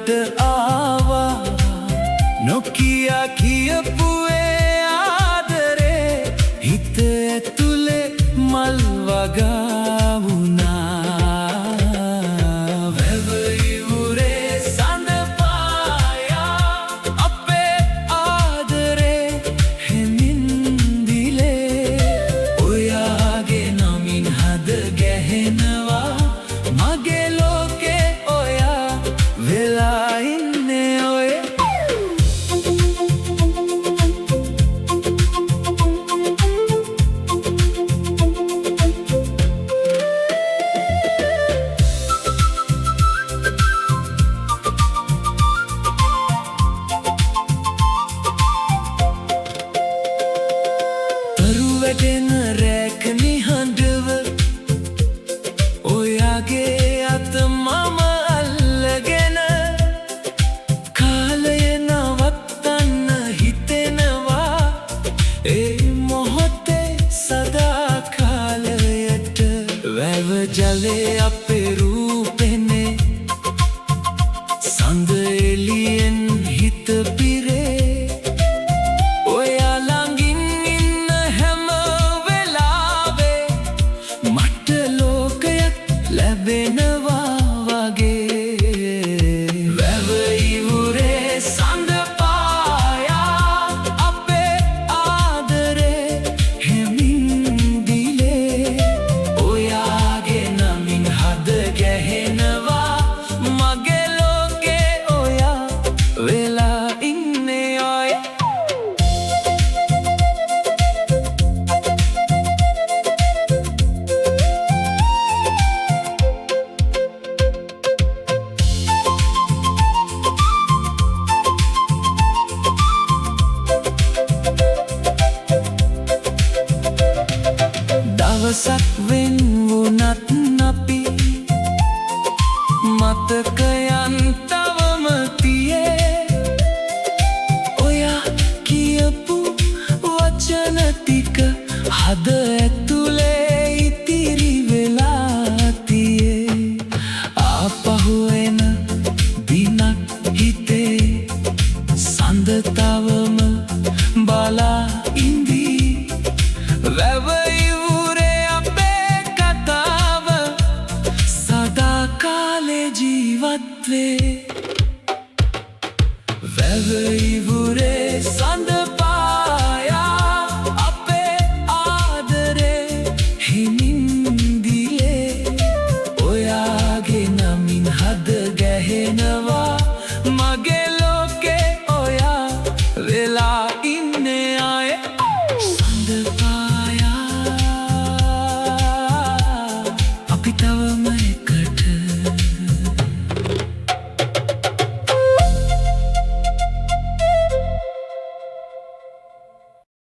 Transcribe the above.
ළඟට ආවා නොකියා කියපුවේ ආදරේ හිත ඇතුලේ මල් වගා වුණා වැව ඉවුරේ සඳ පායා අපේ ආදරේ හෙමින් දිලේ ඔයාගේ නමින් හද ගැහෙනවා මගේ ලෝකේ ඔයා වෙලා ඉන්නේ ඔය වැටෙන රැක නිහඬව ඔයාගේ අත මම අල්ලගෙන කාලය නවත්තන්න හිතෙනවා ඒ මොහොතේ සදා කාලයට වැව ජලේ අපේ රූපෙනේ සඳ එළියෙන් හිත පිරේ ලැබෙනවා වගේ වැව ඉවුරේ සඳ පායා අපේ ආදරේ හෙමින් දිලේ ඔයාගේ නමින් හද ගැහෙනවා මගේ ලෝකේ ඔයා වෙලා ඉන්නේ ඔය දවසක් වෙන් වුණත් අපි මතකයන් තවම තියේ ඔයා කියපු වචන ටික හද ඇතුලේ ඉතිරි වෙලා තියේ ආපහු එන දිනක් හිතේ සඳ තවම බලා ඉඳී වැව ජීවත් වේ වැව ඉවුරේ